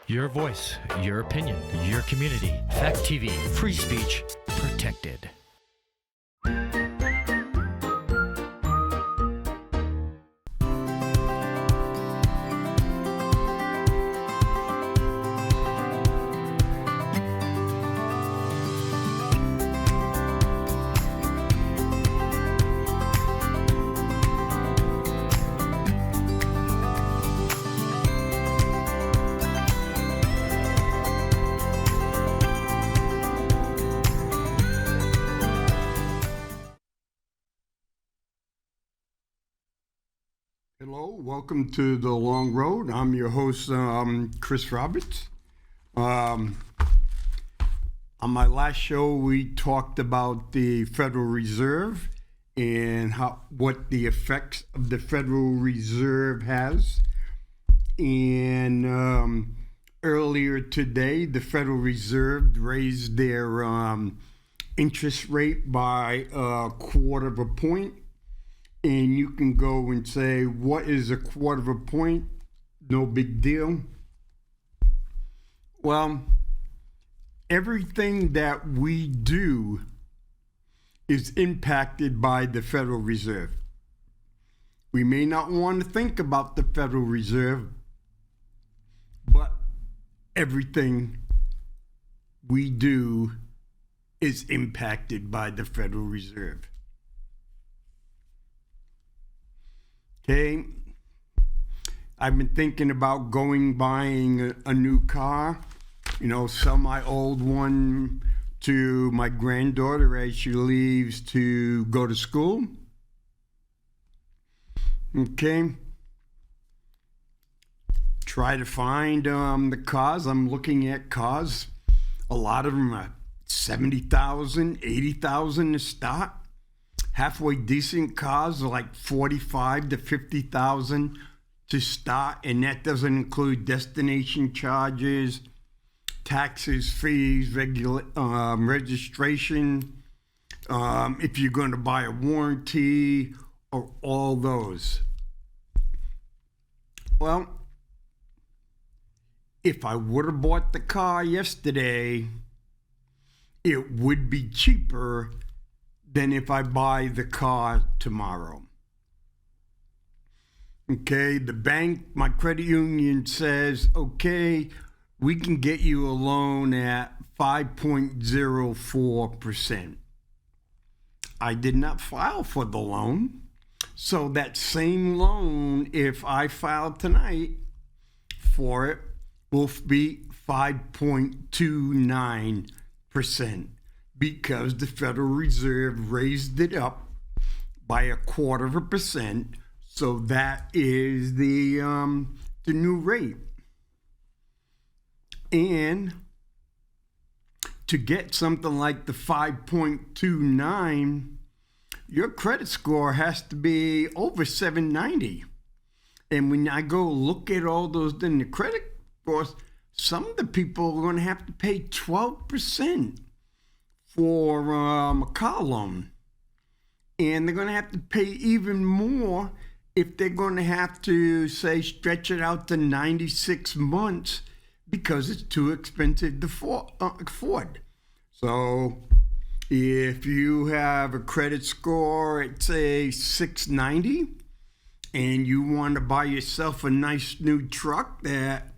Your voice, your opinion, your community. Fact TV, free speech protected. Hello, welcome to The Long Road. I'm your host, Kris Roberts. On my last show, we talked about the Federal Reserve and what the effects of the Federal Reserve has. And earlier today, the Federal Reserve raised their interest rate by 1/4 point. And you can go and say, what is 1/4 point? No big deal. Well, everything that we do is impacted by the Federal Reserve. We may not want to think about the Federal Reserve, but everything we do is impacted by the Federal Reserve. Okay, I've been thinking about buying a new car, sell my old one to my granddaughter as she leaves to go to school. Okay, try to find the cars. I'm looking at cars. A lot of them are $70,000, $80,000 to start. Halfway decent cars are like $45,000 to $50,000 to start, and that doesn't include destination charges, taxes, fees, registration, if you're going to buy a warranty, or all those. Well, if I would have bought the car yesterday, it would be cheaper than if I buy the car tomorrow. Okay, the bank, my credit union says, okay, we can get you a loan at 5.04%. I did not file for the loan. So that same loan, if I file tonight for it, will be 5.29%. Because the Federal Reserve raised it up by 1/4%, so that is the new rate. And to get something like the 5.29, your credit score has to be over 790. And when I go look at all those in the credit scores, some of the people are going to have to pay 12%. For a car loan, and they're going to have to pay even more if they're going to have to, say, stretch it out to 96 months because it's too expensive to afford. So if you have a credit score at, say, 690, and you want to buy yourself a nice new truck that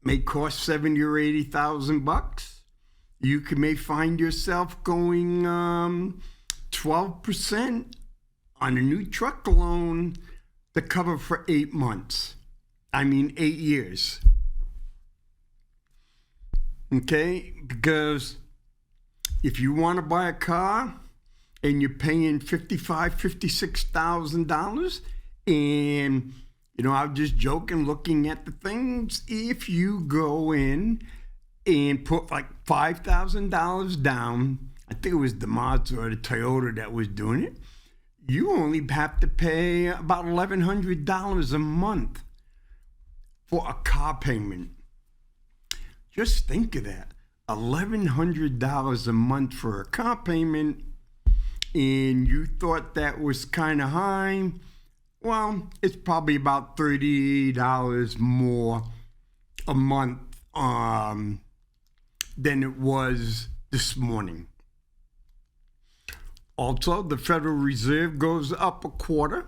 may cost $70,000 or $80,000, you may find yourself going 12% on a new truck loan to cover for 8 months. 8 years. Okay, because if you want to buy a car and you're paying $55,000, $56,000, and I was just joking looking at the things, if you go in and put like $5,000 down, I think it was the Mazda or the Toyota that was doing it, you only have to pay about $1,100 a month for a car payment. Just think of that, $1,100 a month for a car payment, and you thought that was kind of high. Well, it's probably about $30 more a month than it was this morning. Also, the Federal Reserve goes up a quarter.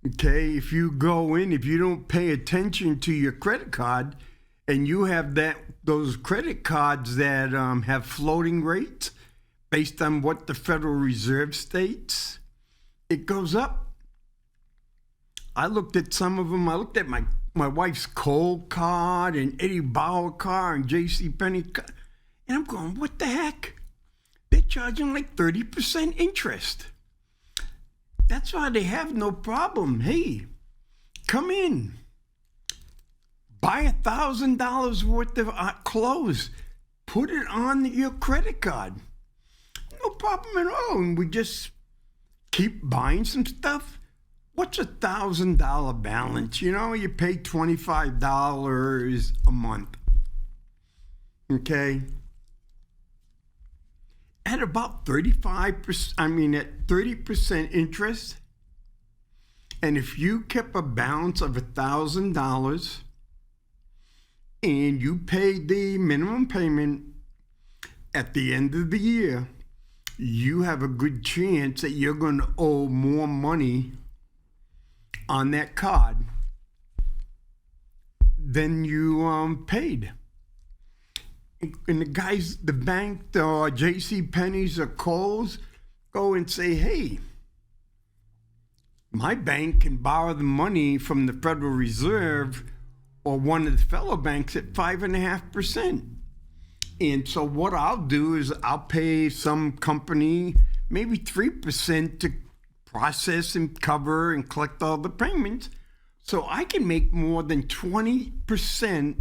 Okay, if you go in, if you don't pay attention to your credit card, and you have those credit cards that have floating rates based on what the Federal Reserve states, it goes up. I looked at some of them. I looked at my wife's Kohl card and Eddie Bauer card and JCPenney card, and I'm going, what the heck? They're charging like 30% interest. That's why they have no problem. Hey, come in. Buy $1,000 worth of clothes. Put it on your credit card. No problem at all. And we just keep buying some stuff. What's $1,000 balance? You know, you pay $25 a month. Okay? At about 35%, at 30% interest. And if you kept a balance of $1,000 and you paid the minimum payment at the end of the year, you have a good chance that you're going to owe more money on that card than you paid. And the guys, the bank, or JCPenney's or Kohl's, go and say, hey, my bank can borrow the money from the Federal Reserve or one of the fellow banks at 5.5%. And so what I'll do is I'll pay some company maybe 3% to process and cover and collect all the payments, so I can make more than 20%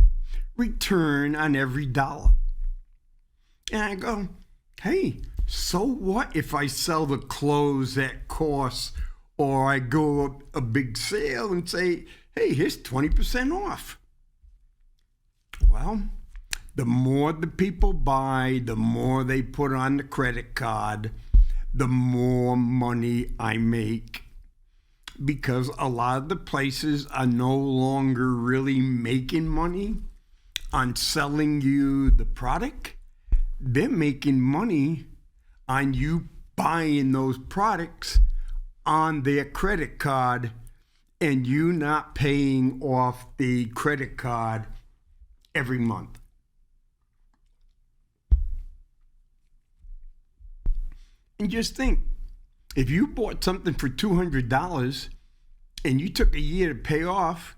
return on every dollar. And I go, hey, so what if I sell the clothes at cost, or I go a big sale and say, hey, here's 20% off. Well, the more the people buy, the more they put on the credit card, the more money I make, because a lot of the places are no longer really making money on selling you the product. They're making money on you buying those products on their credit card and you not paying off the credit card every month. And just think, if you bought something for $200 and you took a year to pay off,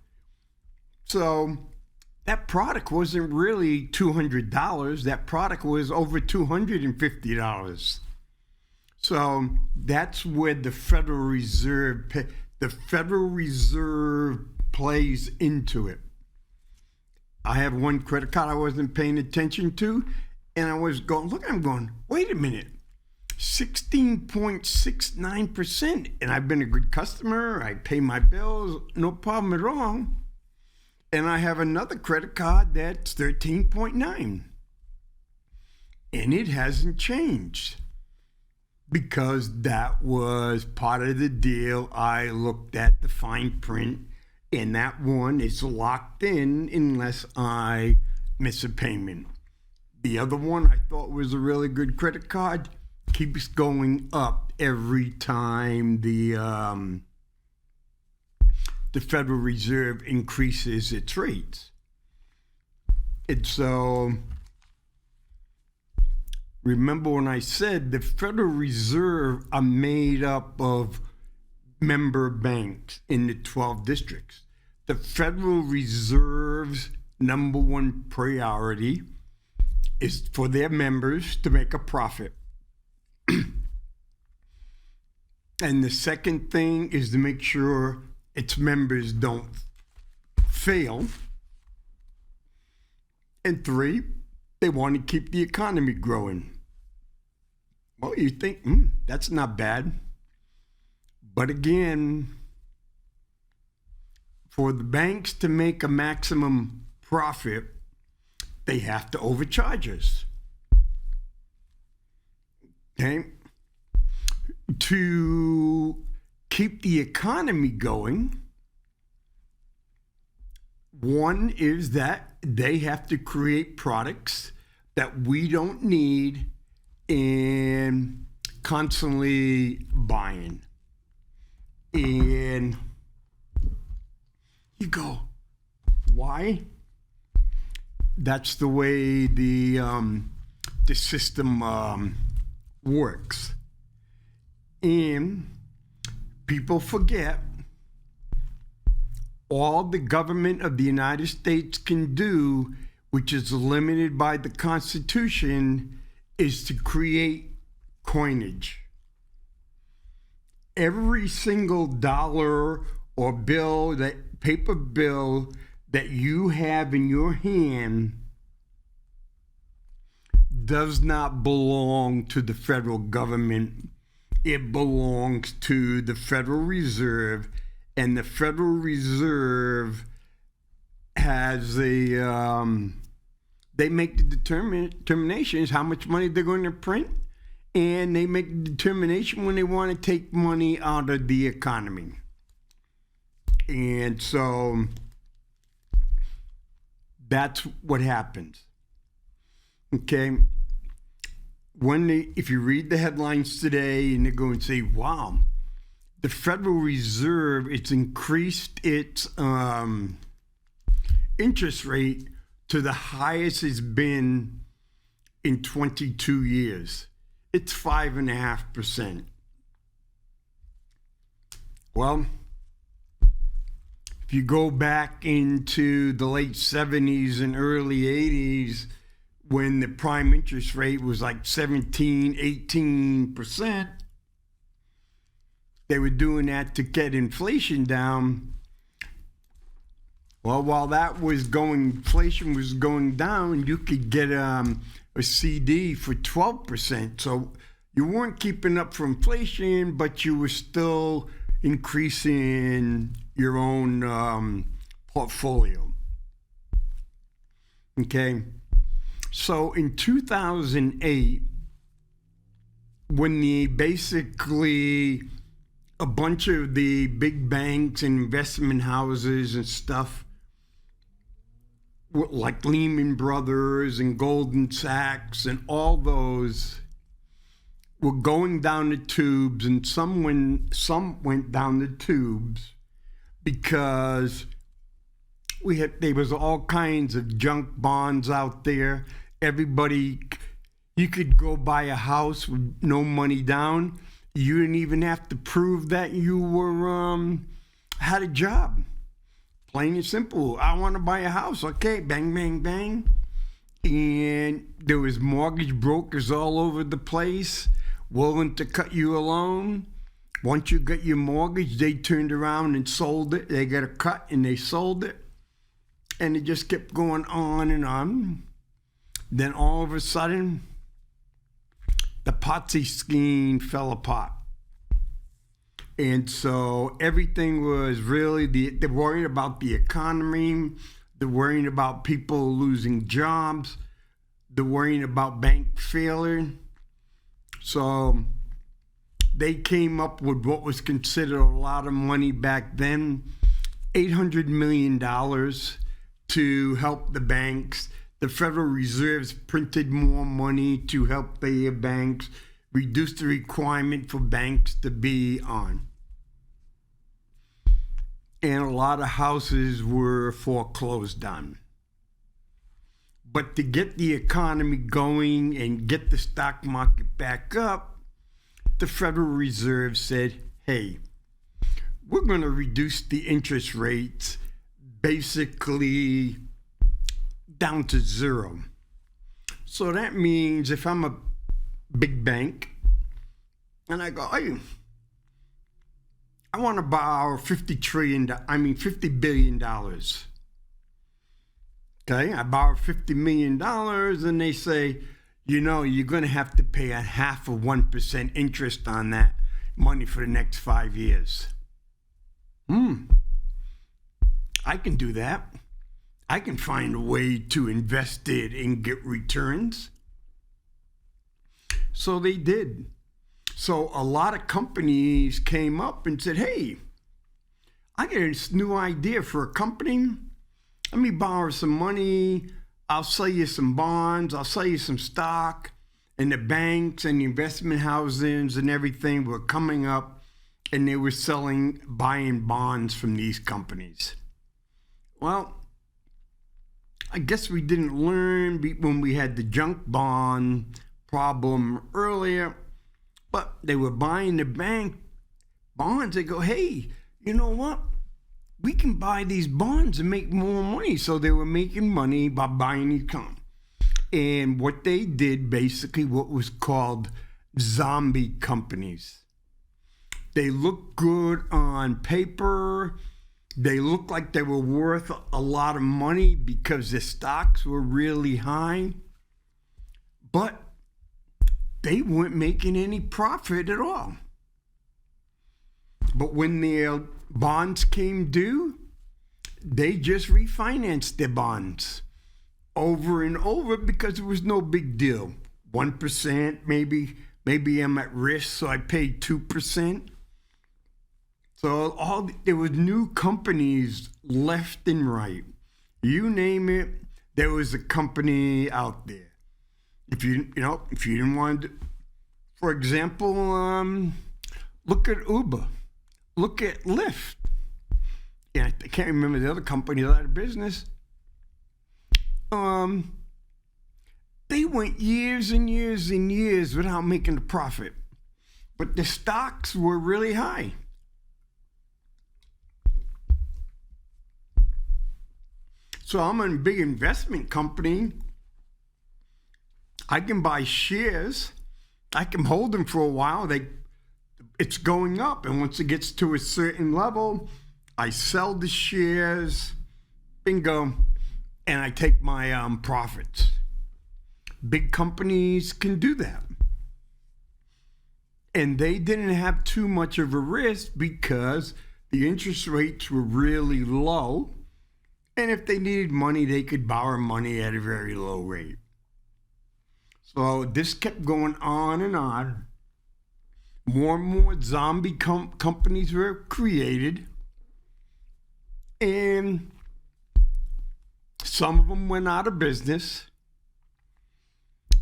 so that product wasn't really $200. That product was over $250. So that's where the Federal Reserve plays into it. I have one credit card I wasn't paying attention to, and I was going, I'm going, wait a minute, 16.69%, and I've been a good customer. I pay my bills, no problem at all. And I have another credit card that's 13.9, and it hasn't changed because that was part of the deal. I looked at the fine print, and that one is locked in unless I miss a payment. The other one I thought was a really good credit card keeps going up every time the Federal Reserve increases its rates. And so, remember when I said the Federal Reserve are made up of member banks in the 12 districts. The Federal Reserve's number one priority is for their members to make a profit. And the second thing is to make sure its members don't fail. And 3, they want to keep the economy growing. Well, you think, that's not bad. But again, for the banks to make a maximum profit, they have to overcharge us. Okay? To keep the economy going, One is that they have to create products that we don't need and constantly buying. And you go, why? That's the way the system works. And people forget all the government of the United States can do, which is limited by the Constitution, is to create coinage. Every single dollar or bill, that paper bill that you have in your hand does not belong to the federal government. It belongs to the Federal Reserve, and the Federal Reserve has they make the determinations how much money they're going to print, and they make the determination when they want to take money out of the economy. And so that's what happens. Okay. If you read the headlines today and they go and say, wow, the Federal Reserve, it's increased its interest rate to the highest it's been in 22 years. It's 5.5%. Well, if you go back into the late 70s and early 80s, when the prime interest rate was like 17, 18%, they were doing that to get inflation down. Well, while that was inflation was going down, you could get a CD for 12%. So you weren't keeping up for inflation, but you were still increasing your own portfolio. Okay. So in 2008, when basically a bunch of the big banks and investment houses and stuff, like Lehman Brothers and Goldman Sachs and all those, were going down the tubes, and some went down the tubes because there was all kinds of junk bonds out there. Everybody, you could go buy a house with no money down. You didn't even have to prove that you were had a job. Plain and simple. I want to buy a house. Okay, bang, bang, bang. And there was mortgage brokers all over the place willing to cut you a loan. Once you got your mortgage, they turned around and sold it. They got a cut and they sold it. And it just kept going on and on. Then all of a sudden, the Ponzi scheme fell apart. And so everything was really, they're worried about the economy. They're worrying about people losing jobs. They're worrying about bank failure. So they came up with what was considered a lot of money back then, $800 million to help the banks. The Federal Reserve printed more money to help the banks, reduce the requirement for banks to be on. And a lot of houses were foreclosed on. But to get the economy going and get the stock market back up, the Federal Reserve said, hey, we're going to reduce the interest rates basically down to zero. So that means if I'm a big bank and I go, hey, I want to borrow $50 billion. Okay, I borrow $50 million and they say, you're going to have to pay a 0.5% interest on that money for the next 5 years. I can do that. I can find a way to invest it and get returns. So they did. So a lot of companies came up and said, hey, I got this new idea for a company. let me borrow some money. I'll sell you some bonds. I'll sell you some stock. And the banks and the investment houses and everything were coming up, and they were buying bonds from these companies. Well, I guess we didn't learn when we had the junk bond problem earlier, but they were buying the bank bonds. They go, hey, you know what? We can buy these bonds and make more money. So they were making money by buying these bonds. And what they did, basically what was called zombie companies. They looked good on paper. They looked like they were worth a lot of money because the stocks were really high. But they weren't making any profit at all. But when their bonds came due, they just refinanced their bonds over and over because it was no big deal. 1%, maybe I'm at risk, so I paid 2%. So there was new companies left and right. You name it, there was a company out there. If you didn't want to, for example, look at Uber, look at Lyft. Yeah, I can't remember the other companies out of business. They went years and years and years without making a profit, but the stocks were really high. So I'm in a big investment company. I can buy shares. I can hold them for a while. It's going up, and once it gets to a certain level, I sell the shares. Bingo. And I take my profits. Big companies can do that. And they didn't have too much of a risk because the interest rates were really low. And if they needed money, they could borrow money at a very low rate. So this kept going on and on. More and more zombie companies were created. And some of them went out of business.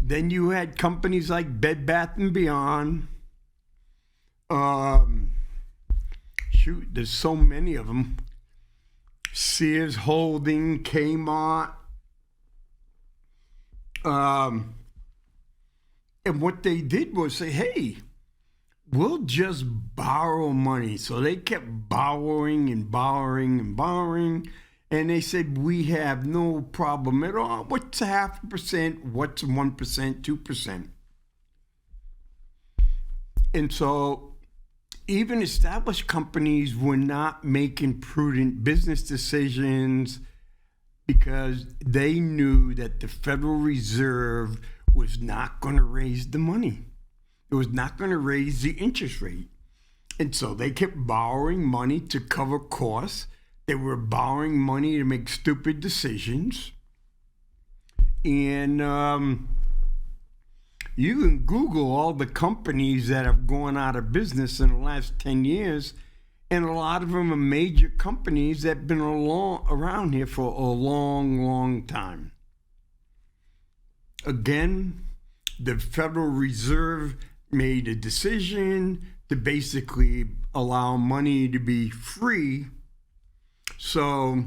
Then you had companies like Bed Bath & Beyond. There's so many of them. Sears Holding, Kmart. And what they did was say, hey, we'll just borrow money. So they kept borrowing and borrowing and borrowing. And they said, we have no problem at all. What's 0.5%? What's 1%, 2%? And so even established companies were not making prudent business decisions because they knew that the Federal Reserve was not going to raise the money. It was not going to raise the interest rate. And so they kept borrowing money to cover costs. They were borrowing money to make stupid decisions. And you can Google all the companies that have gone out of business in the last 10 years, and a lot of them are major companies that have been around here for a long, long time. Again, the Federal Reserve made a decision to basically allow money to be free so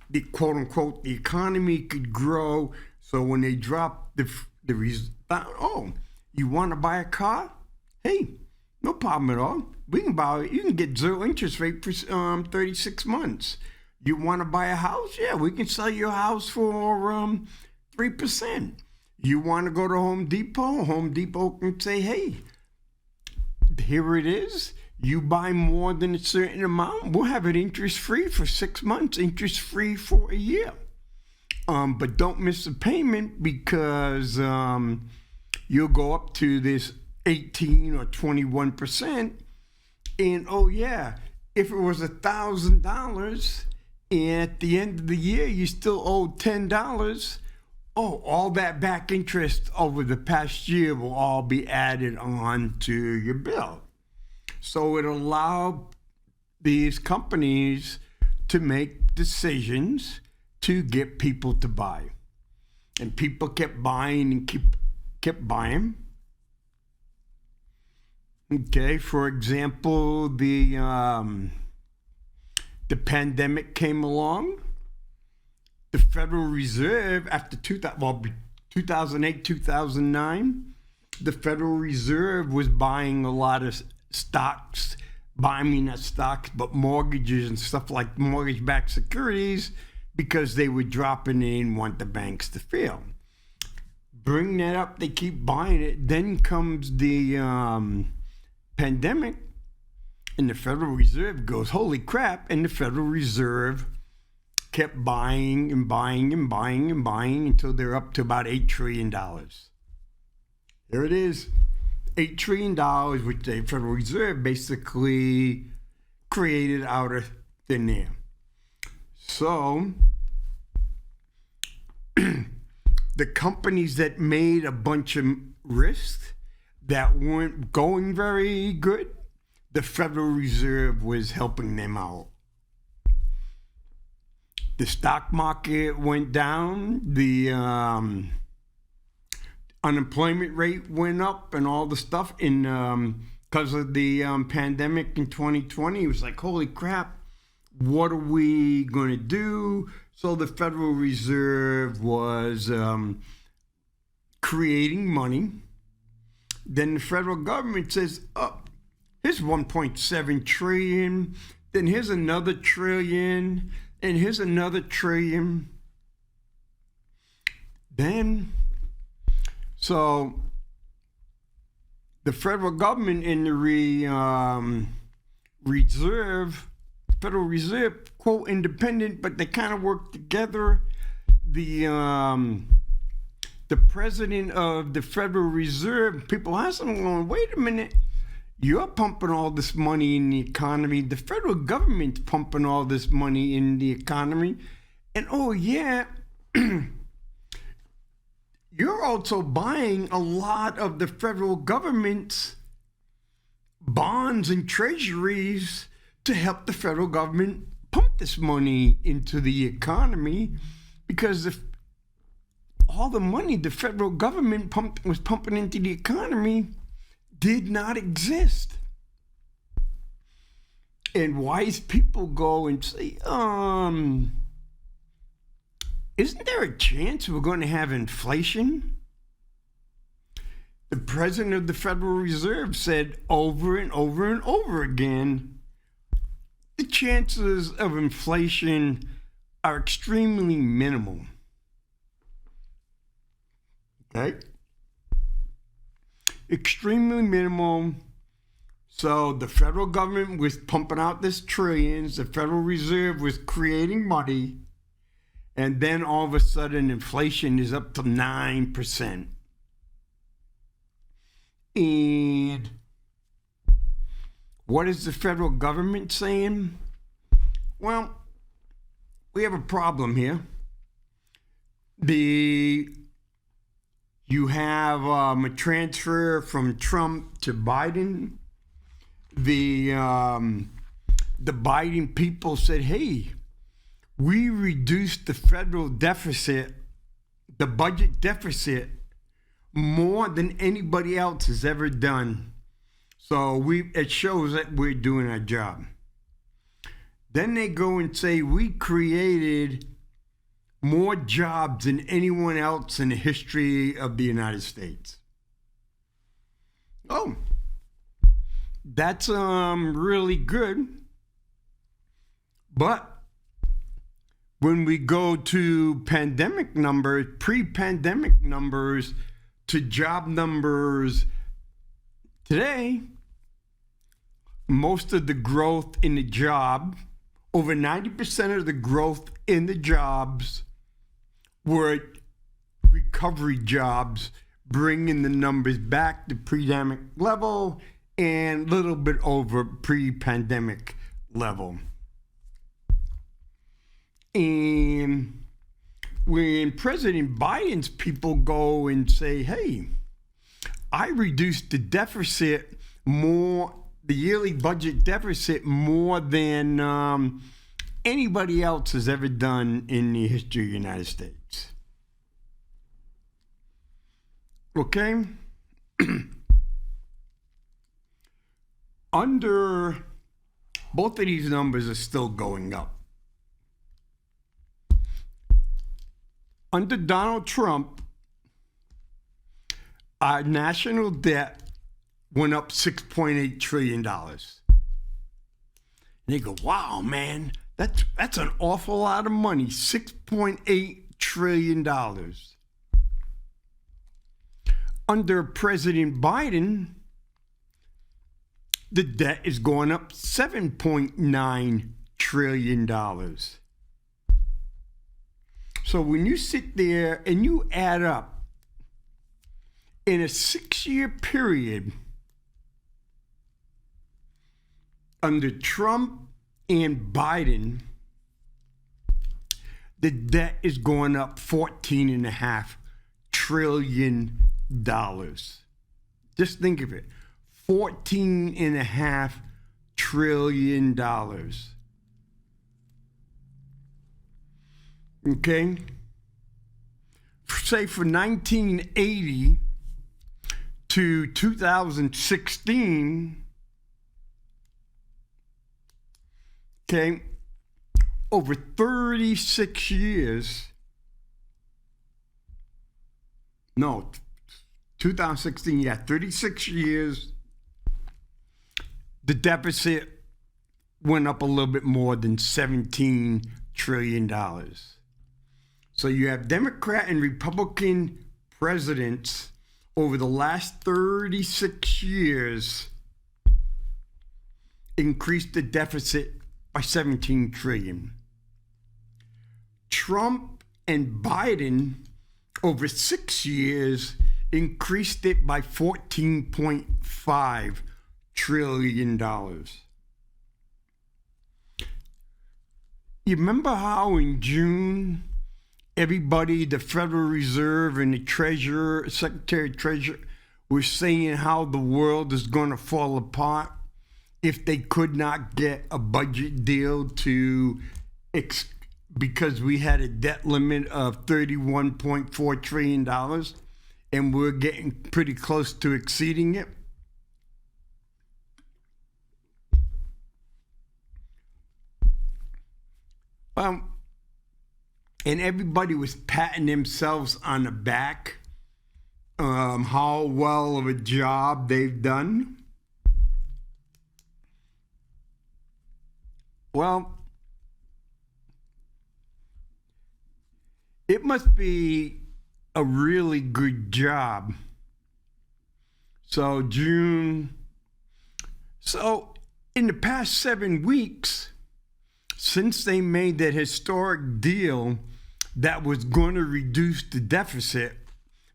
the quote unquote the economy could grow. So when they dropped oh, you want to buy a car? Hey, no problem at all. We can buy it. You can get 0 interest rate for 36 months. You want to buy a house? Yeah, we can sell your house for 3%. You want to go to Home Depot? Home Depot can say, hey, here it is. You buy more than a certain amount, we'll have it interest-free for 6 months, interest-free for a year. But don't miss a payment because you'll go up to this 18 or 21%. And oh yeah, if it was $1,000 and at the end of the year you still owed $10, all that back interest over the past year will all be added on to your bill. So it allowed these companies to make decisions to get people to buy. And people kept buying and kept buying. Okay, for example, the pandemic came along. The Federal Reserve, after 2008, 2009, the Federal Reserve was buying a lot of stocks, not stocks, but mortgages and stuff like mortgage-backed securities, because they were dropping in and want the banks to fail. Bring that up, they keep buying it. Then comes the pandemic, and the Federal Reserve goes, holy crap, and the Federal Reserve kept buying and buying and buying and buying until they're up to about $8 trillion. There it is, $8 trillion, which the Federal Reserve basically created out of thin air. So, the companies that made a bunch of risks that weren't going very good, the Federal Reserve was helping them out. The stock market went down, the unemployment rate went up, and all the stuff. Because of the pandemic in 2020, it was like, holy crap, what are we going to do? So the Federal Reserve was creating money. Then the federal government says, oh, here's 1.7 trillion, then here's another trillion, and here's another trillion. Then, so the federal government and the Federal Reserve, quote, independent, but they kind of work together. The president of the Federal Reserve, people ask him, going, wait a minute, you're pumping all this money in the economy. The federal government's pumping all this money in the economy. And oh yeah, you're also buying a lot of the federal government's bonds and treasuries to help the federal government pump this money into the economy, because all the money the federal government was pumping into the economy did not exist. And wise people go and say, isn't there a chance we're going to have inflation? The president of the Federal Reserve said over and over and over again, the chances of inflation are extremely minimal. Okay? Extremely minimal. So the federal government was pumping out this trillions, the Federal Reserve was creating money, and then all of a sudden inflation is up to 9%. And what is the federal government saying? Well, we have a problem here. You have a transfer from Trump to Biden. The Biden people said, hey, we reduced the federal deficit, the budget deficit, more than anybody else has ever done. So it shows that we're doing our job. Then they go and say, we created more jobs than anyone else in the history of the United States. Oh, that's really good. But when we go to pandemic numbers, pre-pandemic numbers to job numbers today, most of the growth in the job, over 90% of the growth in the jobs were recovery jobs, bringing the numbers back to pre-pandemic level and a little bit over pre-pandemic level. And when President Biden's people go and say, hey, I reduced the deficit more, the yearly budget deficit more than anybody else has ever done in the history of the United States. Okay? Both of these numbers are still going up. Under Donald Trump, our national debt went up $6.8 trillion. And they go, wow, man, that's an awful lot of money, $6.8 trillion. Under President Biden, the debt is going up $7.9 trillion. So when you sit there and you add up, in a 6-year period, under Trump and Biden, the debt is going up $14.5 trillion. Just think of it. $14.5 trillion. Okay? Say for 1980 to 2016, okay, over 36 years, no, 2016, yeah, 36 years, the deficit went up a little bit more than $17 trillion. So you have Democrat and Republican presidents over the last 36 years increased the deficit by $17 trillion. Trump and Biden over 6 years increased it by $14.5 trillion. You remember how in June, everybody, the Federal Reserve and the Treasurer, Secretary of Treasury, were saying how the world is going to fall apart if they could not get a budget deal because we had a debt limit of $31.4 trillion and we're getting pretty close to exceeding it. And everybody was patting themselves on the back, how well of a job they've done. Well, it must be a really good job. So in the past 7 weeks, since they made that historic deal that was going to reduce the deficit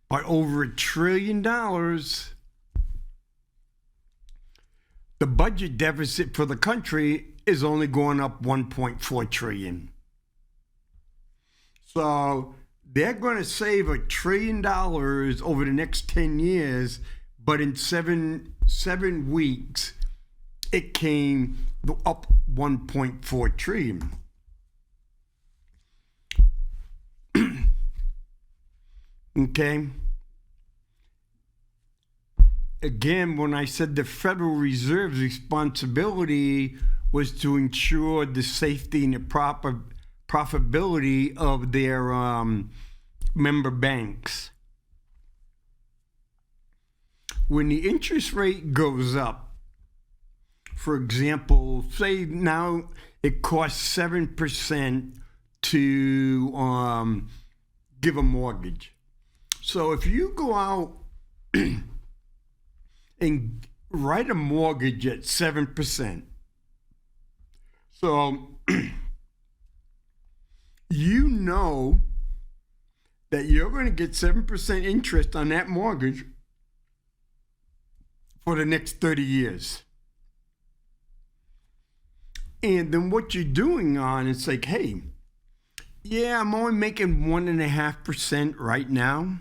by over $1 trillion, the budget deficit for the country is only going up $1.4 trillion. So they're going to save $1 trillion over the next 10 years, but in seven weeks, it came up $1.4 trillion. Okay. Again, when I said the Federal Reserve's responsibility was to ensure the safety and the proper profitability of their member banks. When the interest rate goes up, for example, say now it costs 7% to give a mortgage. So if you go out and write a mortgage at 7%, so you know that you're going to get 7% interest on that mortgage for the next 30 years. And then what you're doing on, it's like, hey, yeah, I'm only making 1.5% right now,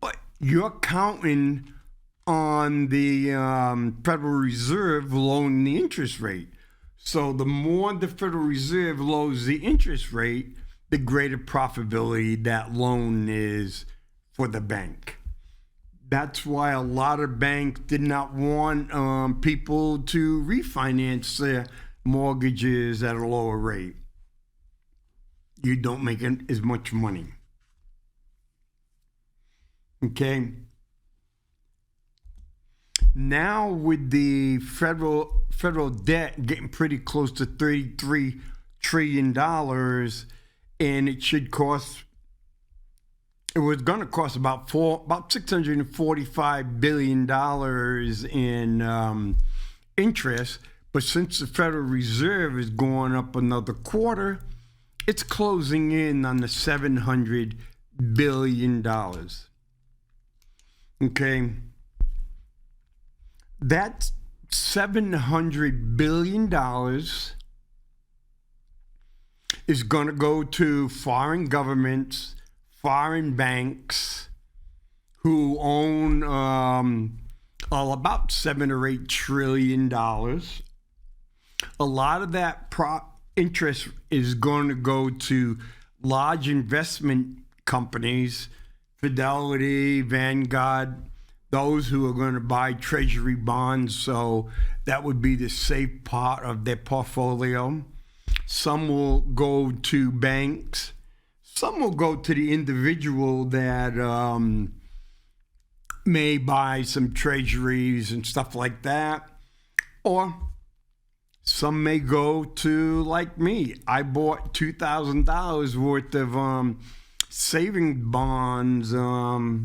but you're counting on the Federal Reserve lowering the interest rate. So the more the Federal Reserve lowers the interest rate, the greater profitability that loan is for the bank. That's why a lot of banks did not want people to refinance their mortgages at a lower rate. You don't make as much money. Okay. Now with the federal debt getting pretty close to $33 trillion, and it was going to cost about $645 billion in interest. But since the Federal Reserve is going up another quarter, it's closing in on the $700 billion. Okay. That $700 billion is going to go to foreign governments, foreign banks who own all about $7 or $8 trillion. A lot of that interest is going to go to large investment companies, Fidelity, Vanguard, those who are going to buy treasury bonds. So that would be the safe part of their portfolio. Some will go to banks. Some will go to the individual that may buy some treasuries and stuff like that. Or some may go to, like me, I bought $2,000 worth of saving bonds, I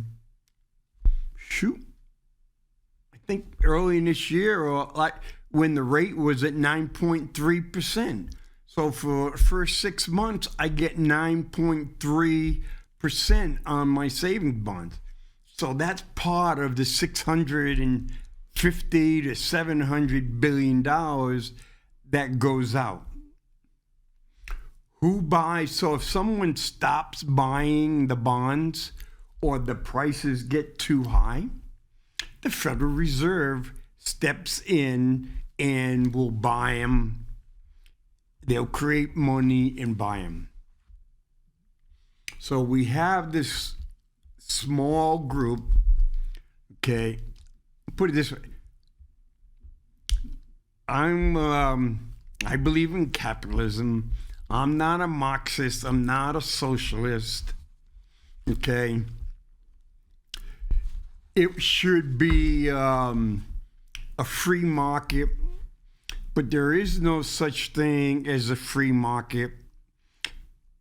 think early in this year, or like when the rate was at 9.3%. So for the first 6 months, I get 9.3% on my savings bonds. So that's part of the $650 to $700 billion that goes out. Who buys? So if someone stops buying the bonds or the prices get too high, the Federal Reserve steps in and will buy them. They'll create money and buy them. So we have this small group, okay, put it this way. I believe in capitalism. I'm not a Marxist. I'm not a socialist. Okay. It should be a free market, but there is no such thing as a free market.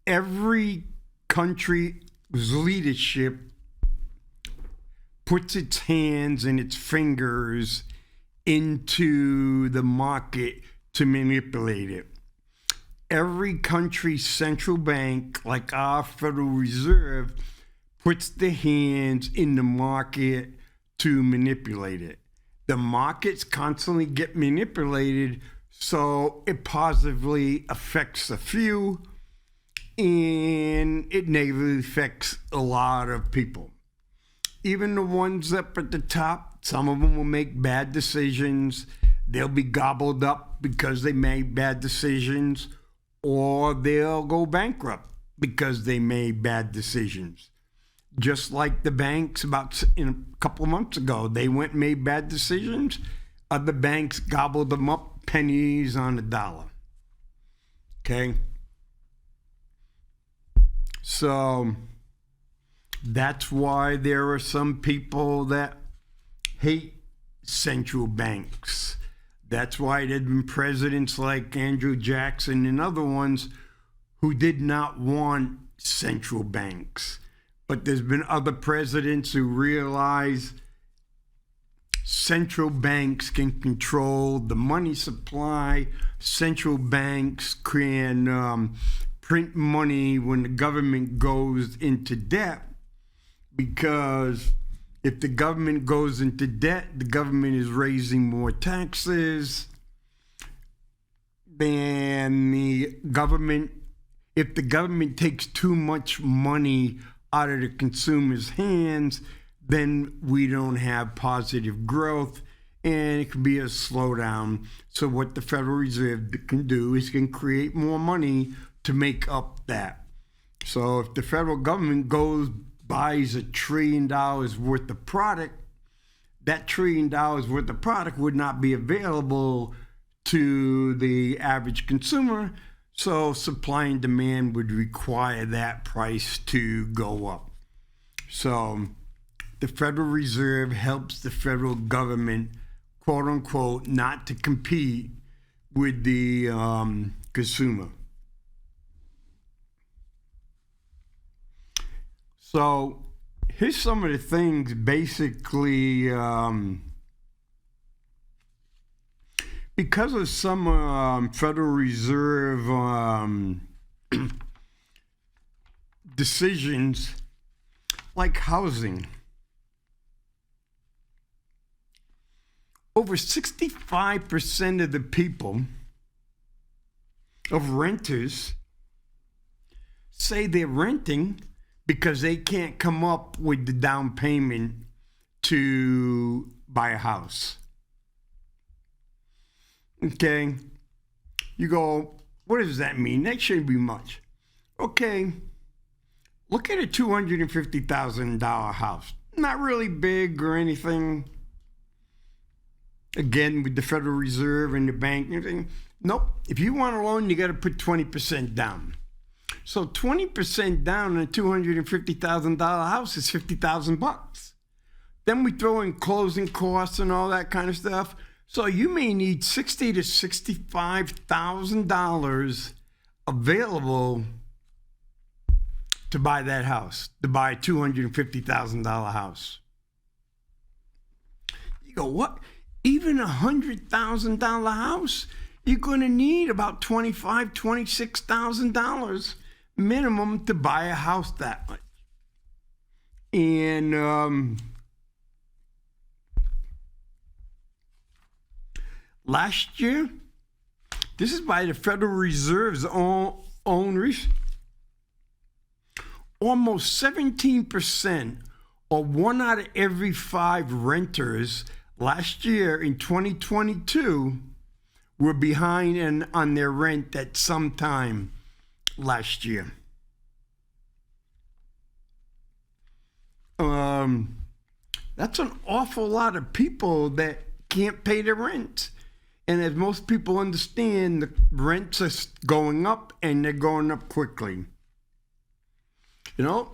Every country's leadership puts its hands and its fingers into the market to manipulate it. Every country's central bank, like our Federal Reserve, puts their hands in the market to manipulate it. The markets constantly get manipulated, so it positively affects a few and it negatively affects a lot of people. Even the ones up at the top, some of them will make bad decisions. They'll be gobbled up because they made bad decisions, or they'll go bankrupt because they made bad decisions. Just like the banks about a couple of months ago, they went and made bad decisions. Other banks gobbled them up, pennies on a dollar. Okay? So that's why there are some people that hate central banks. That's why there have been presidents like Andrew Jackson and other ones who did not want central banks. But there's been other presidents who realize central banks can control the money supply. Central banks can print money when the government goes into debt, because if the government goes into debt, the government is raising more taxes. Then if the government takes too much money out of the consumer's hands, then we don't have positive growth and it could be a slowdown. So what the Federal Reserve can do is can create more money to make up that. So if the federal government buys $1 trillion worth of product, that $1 trillion worth of product would not be available to the average consumer. So supply and demand would require that price to go up. So the Federal Reserve helps the federal government, quote unquote, not to compete with the consumer. So here's some of the things basically because of some Federal Reserve decisions like housing. Over 65% of the people, of renters, say they're renting because they can't come up with the down payment to buy a house. Okay, you go, what does that mean? That shouldn't be much. Okay, look at a $250,000 house. Not really big or anything. Again, with the Federal Reserve and the bank and everything. Nope, if you want a loan, you got to put 20% down. So 20% down on a $250,000 house is $50,000. Then we throw in closing costs and all that kind of stuff. So you may need $60,000 to $65,000 available to buy that house, to buy a $250,000 house. You go, what? Even a $100,000 house, you're going to need about $25,000, $26,000 minimum to buy a house that much. And last year, this is by the Federal Reserve's own research, almost 17%, or 1 out of every 5 renters last year in 2022 were behind on their rent at some time last year. That's an awful lot of people that can't pay their rent. And as most people understand, the rents are going up and they're going up quickly. You know,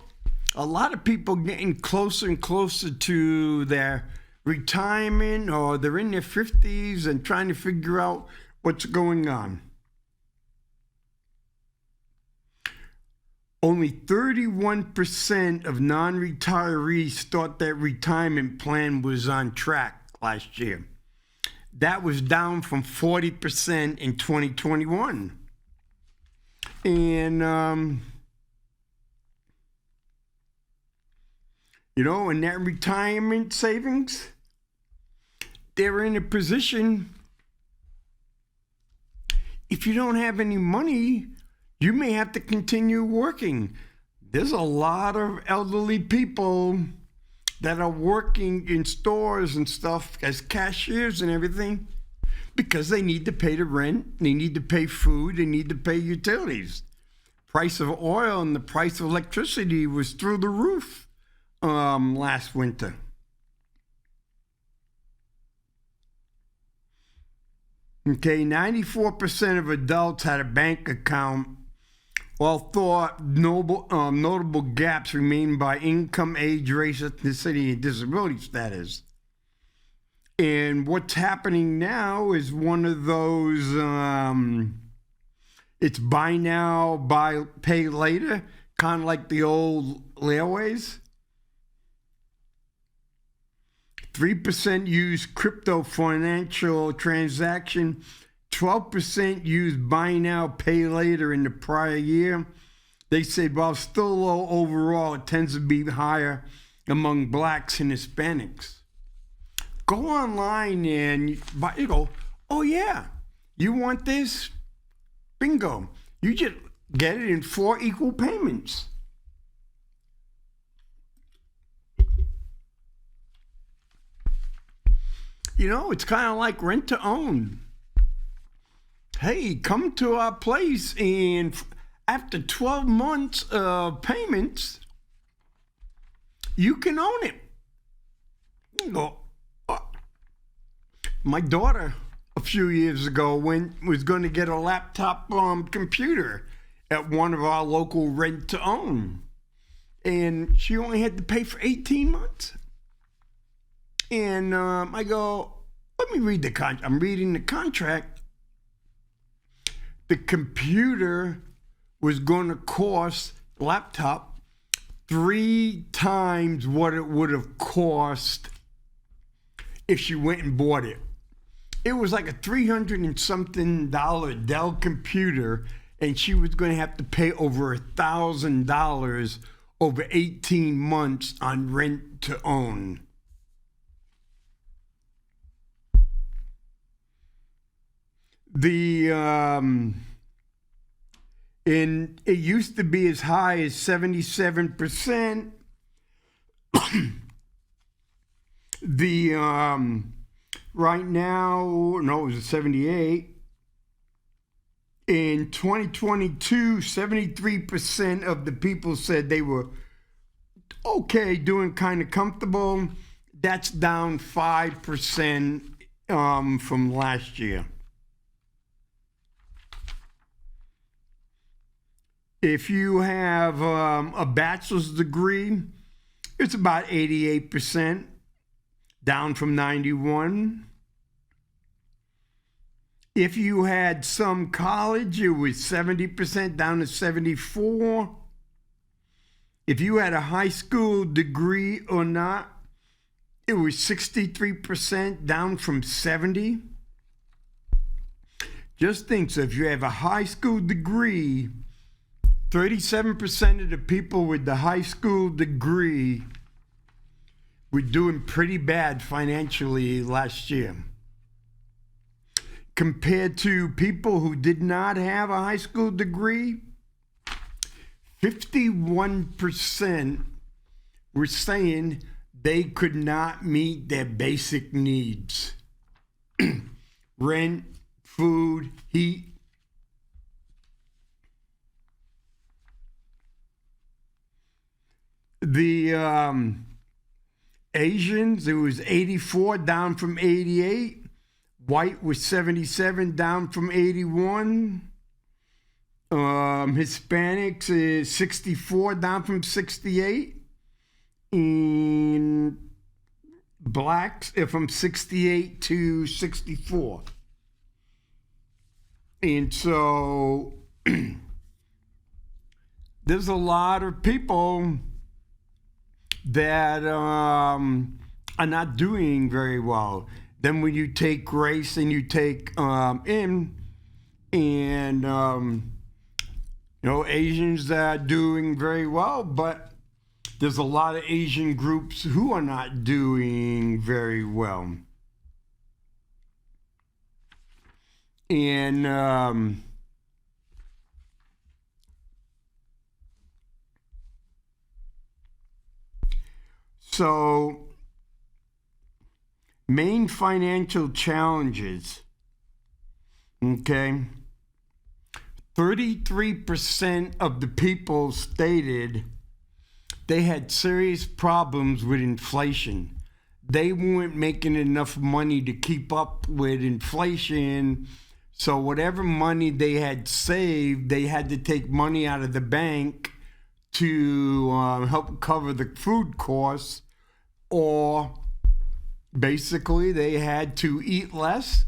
a lot of people getting closer and closer to their retirement, or they're in their 50s and trying to figure out what's going on. Only 31% of non-retirees thought their retirement plan was on track last year. That was down from 40% in 2021. And, you know, in that retirement savings, they're in a position, if you don't have any money, you may have to continue working. There's a lot of elderly people that are working in stores and stuff as cashiers and everything because they need to pay the rent, they need to pay food, they need to pay utilities. Price of oil and the price of electricity was through the roof last winter. Okay, 94% of adults had a bank account, while thought notable gaps remain by income, age, race, ethnicity, and disability status. And what's happening now is one of those, it's buy now, pay later, kind of like the old layaways. 3% use crypto financial transaction. 12% used buy now, pay later in the prior year. They say while still low overall, it tends to be higher among blacks and Hispanics. Go online and you go, oh yeah, you want this? Bingo. You just get it in 4 equal payments. it's kind of like rent to own. Hey, come to our place, and after 12 months of payments, you can own it. You go, my daughter a few years ago was going to get a laptop computer at one of our local rent to own, and she only had to pay for 18 months. And I go, let me read the contract. I'm reading the contract. The computer was going to cost, laptop, 3 times what it would have cost if she went and bought it. It was like a $300 and something Dell computer, and she was going to have to pay over $1,000 over 18 months on rent to own. And it used to be as high as 77%. Right now, no, it was 78. In 2022, 73% of the people said they were okay, doing kind of comfortable. That's down 5% from last year. If you have a bachelor's degree, it's about 88%, down from 91. If you had some college, it was 70%, down to 74. If you had a high school degree or not, it was 63%, down from 70. Just think, so if you have a high school degree, 37% of the people with the high school degree were doing pretty bad financially last year, compared to people who did not have a high school degree. 51% were saying they could not meet their basic needs. Rent, food, heat. The Asians, it was 84, down from 88. White was 77, down from 81. Hispanics is 64, down from 68. And blacks are from 68 to 64. And so there's a lot of people that are not doing very well. Then when you take race and you take Asians are doing very well, but there's a lot of Asian groups who are not doing very well. And so main financial challenges, okay? 33% of the people stated they had serious problems with inflation. They weren't making enough money to keep up with inflation, so whatever money they had saved, they had to take money out of the bank to help cover the food costs, or basically they had to eat less.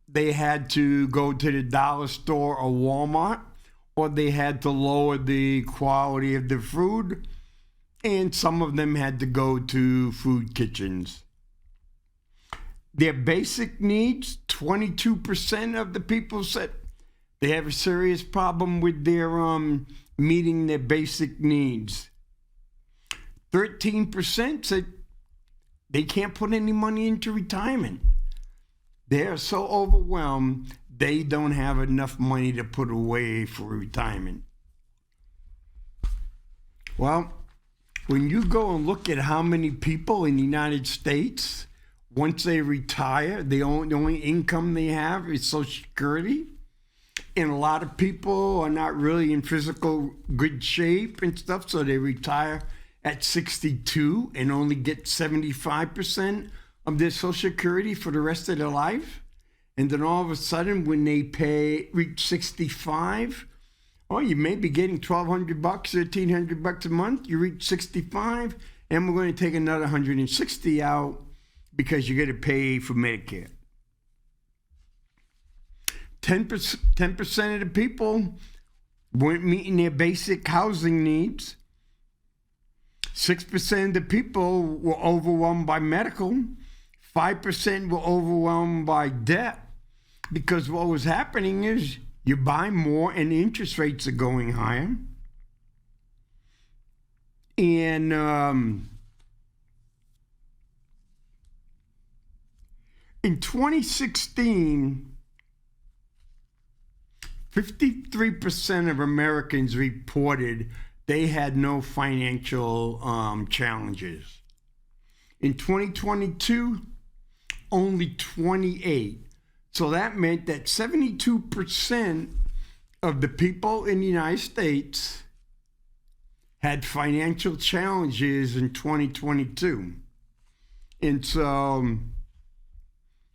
They had to go to the dollar store or Walmart, or they had to lower the quality of the food, and some of them had to go to food kitchens. Their basic needs, 22% of the people said they have a serious problem with their meeting their basic needs. 13% said they can't put any money into retirement. They're so overwhelmed, they don't have enough money to put away for retirement. Well, when you go and look at how many people in the United States once they retire, the only income they have is Social Security. And a lot of people are not really in physical good shape and stuff, so they retire at 62 and only get 75% of their Social Security for the rest of their life. And then all of a sudden, when they reach 65, you may be getting $1,200, $1,300 a month. You reach 65, and we're going to take another 160 out because you're going to pay for Medicare. 10% of the people weren't meeting their basic housing needs. 6% of the people were overwhelmed by medical. 5% were overwhelmed by debt, because what was happening is you buy more and the interest rates are going higher. And in 2016, 53% of Americans reported they had no financial challenges. In 2022, only 28. So that meant that 72% of the people in the United States had financial challenges in 2022. And so,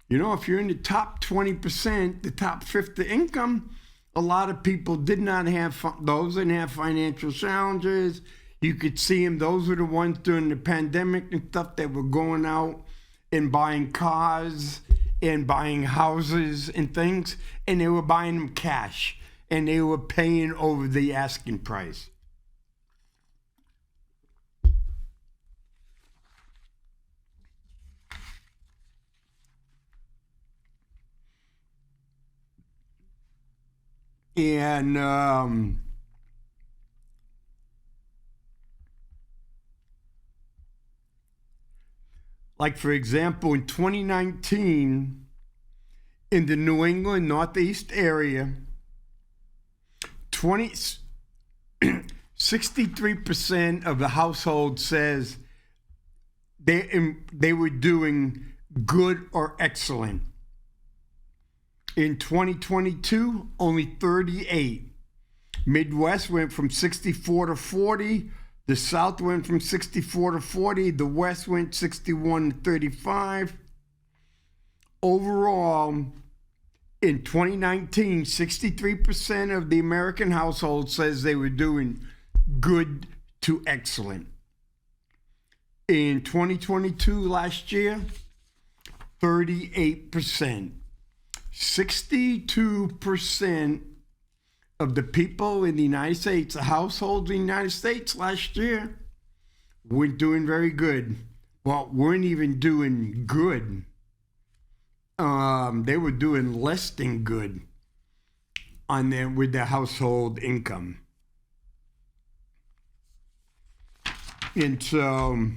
if you're in the top 20%, the top fifth of income, a lot of people did not have those didn't have financial challenges. You could see them. Those were the ones during the pandemic and stuff that were going out and buying cars and buying houses and things, and they were buying them cash, and they were paying over the asking price. And like, for example, in 2019, in the New England Northeast area, 63% of the household says they were doing good or excellent. In 2022, only 38. Midwest went from 64 to 40. The South went from 64 to 40. The West went 61 to 35. Overall, in 2019, 63% of the American household says they were doing good to excellent. In 2022, last year, 38%. 62% of the people in the United States, the households in the United States last year, weren't doing very good. Well, weren't even doing good. They were doing less than good with their household income. And so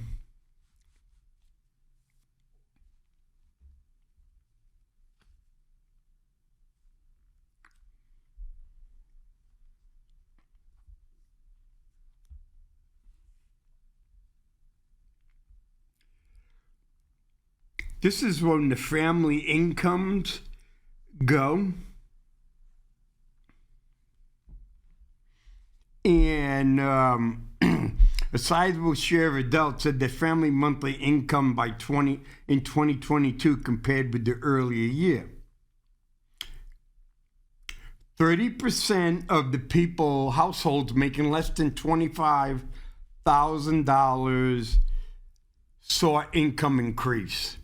this is when the family incomes go. And a sizable share of adults said their family monthly income in 2022 compared with the earlier year. 30% of the households making less than $25,000 saw income increase.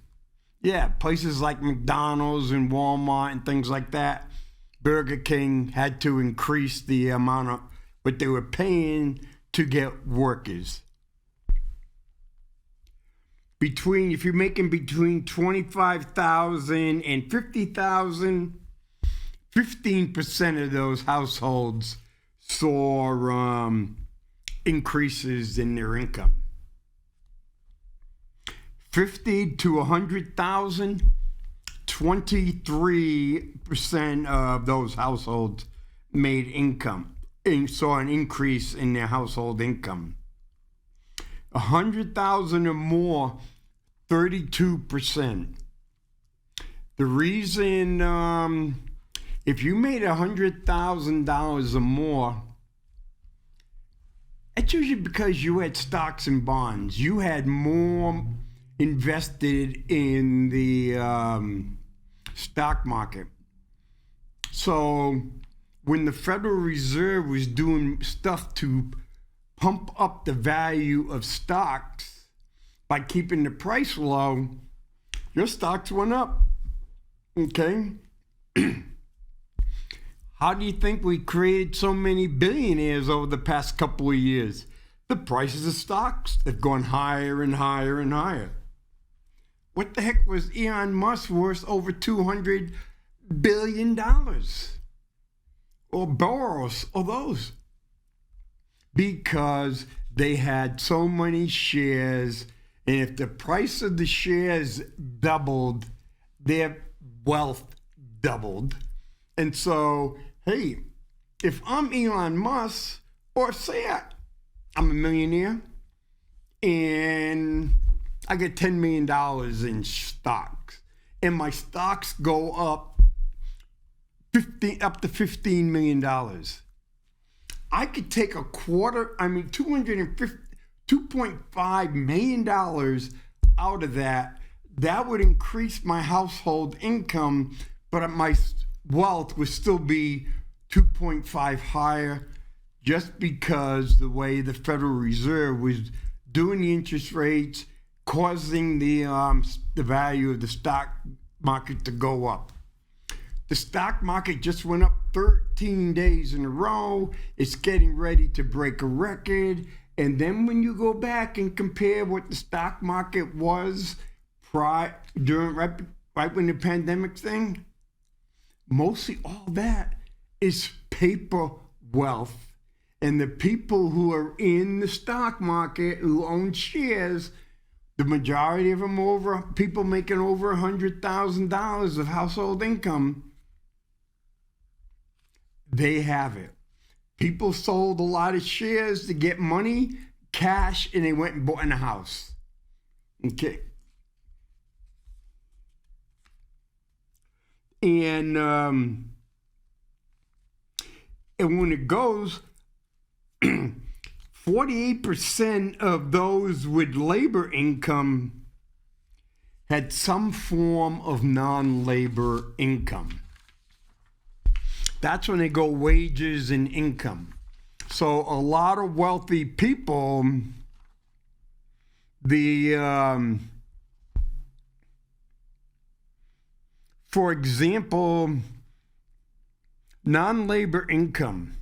Yeah, places like McDonald's and Walmart and things like that, Burger King had to increase the amount of what they were paying to get workers. If you're making between $25,000 and $50,000, 15% of those households saw increases in their income. 50 to 100,000, 23% of those households made income and saw an increase in their household income. 100,000 or more, 32%. The reason, if you made $100,000 or more, it's usually because you had stocks and bonds. You had more invested in the stock market. So when the Federal Reserve was doing stuff to pump up the value of stocks by keeping the price low, your stocks went up. Okay? How do you think we created so many billionaires over the past couple of years? The prices of stocks have gone higher and higher and higher. What the heck was Elon Musk worth over $200 billion? Or Boros, or those? Because they had so many shares, and if the price of the shares doubled, their wealth doubled. And so, hey, if I'm Elon Musk, or say I'm a millionaire, and I get $10 million in stocks, and my stocks go up to $15 million. I could take $2.5 million out of that. That would increase my household income, but my wealth would still be 2.5 higher, just because the way the Federal Reserve was doing the interest rates, causing the value of the stock market to go up. The stock market just went up 13 days in a row. It's getting ready to break a record. And then when you go back and compare what the stock market was during right when the pandemic thing, mostly all that is paper wealth. And the people who are in the stock market who own shares, the majority of them people making over $100,000 of household income, they have it. People sold a lot of shares to get money, cash, and they went and bought in a house. Okay. And when it goes, 48% of those with labor income had some form of non-labor income. That's when they go wages and income. So a lot of wealthy people, for example, non-labor income,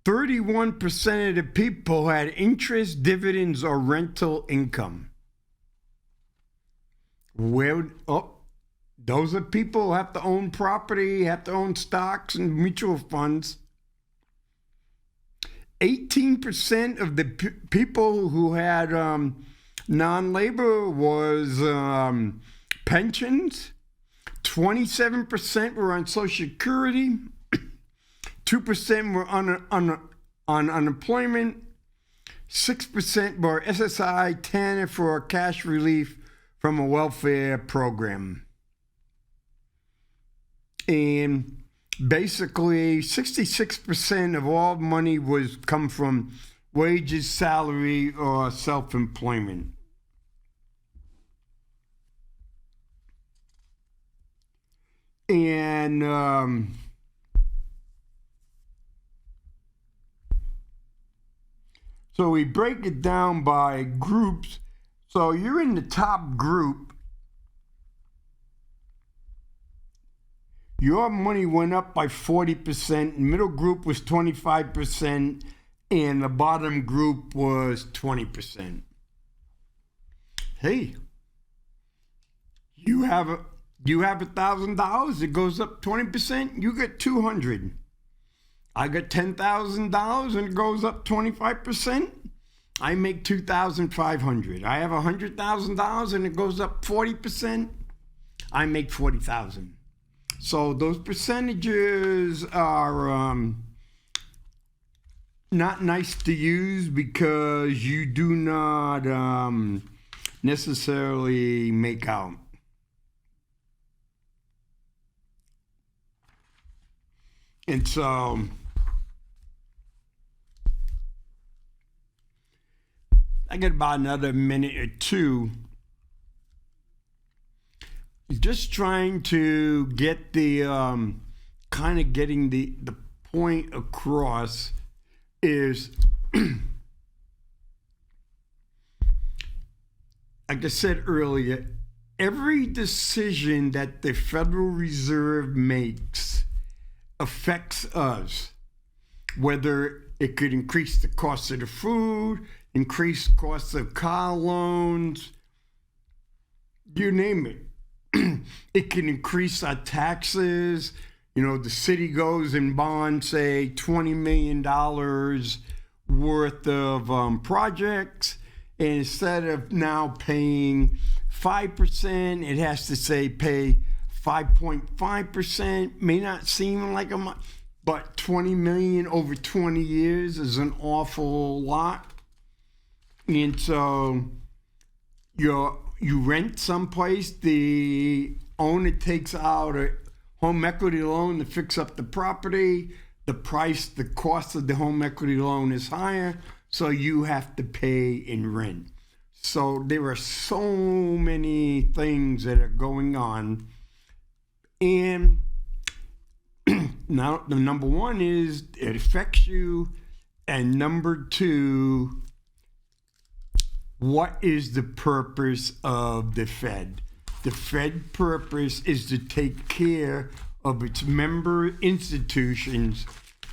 31% of the people had interest, dividends, or rental income. Those are people who have to own property, have to own stocks and mutual funds. 18% of the people who had non-labor was pensions. 27% were on Social Security. 2% were on unemployment. 6% were SSI, 10% for cash relief from a welfare program. And basically 66% of all money was come from wages, salary, or self-employment. And so we break it down by groups. So you're in the top group. Your money went up by 40%, middle group was 25%, and the bottom group was 20%. Hey, you have $1,000, it goes up 20%, you get $200. I got $10,000 and it goes up 25%, I make $2,500. I have $100,000 and it goes up 40%, I make $40,000. So those percentages are not nice to use because you do not necessarily make out. And so I got about another minute or two. Just trying to get the kind of getting the point across is, like I said earlier, every decision that the Federal Reserve makes affects us, whether it could increase the cost of the food, increase costs of car loans, you name it. It can increase our taxes. You know, the city goes and bonds, say, $20 million worth of projects. And instead of now paying 5%, it has to say pay 5.5%. May not seem like a much, but 20 million over 20 years is an awful lot. And so you rent someplace, the owner takes out a home equity loan to fix up the property. The cost of the home equity loan is higher, so you have to pay in rent. So there are so many things that are going on. And now the number one is it affects you. And number two, what is the purpose of the Fed? The Fed purpose is to take care of its member institutions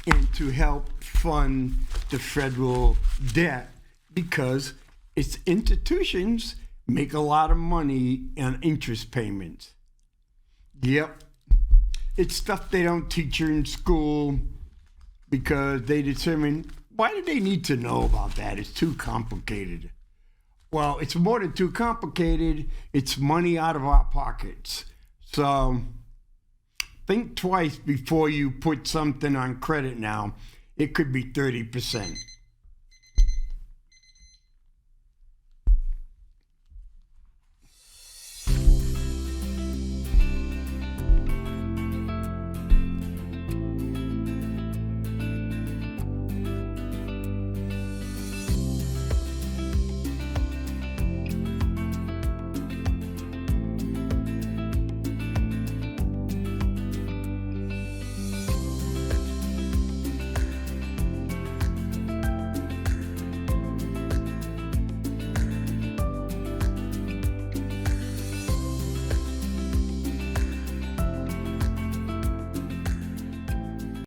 and to help fund the federal debt, because its institutions make a lot of money on interest payments. Yep. It's stuff they don't teach you in school because they determine, why do they need to know about that? It's too complicated. Well, it's more than too complicated. It's money out of our pockets. So think twice before you put something on credit now. It could be 30%.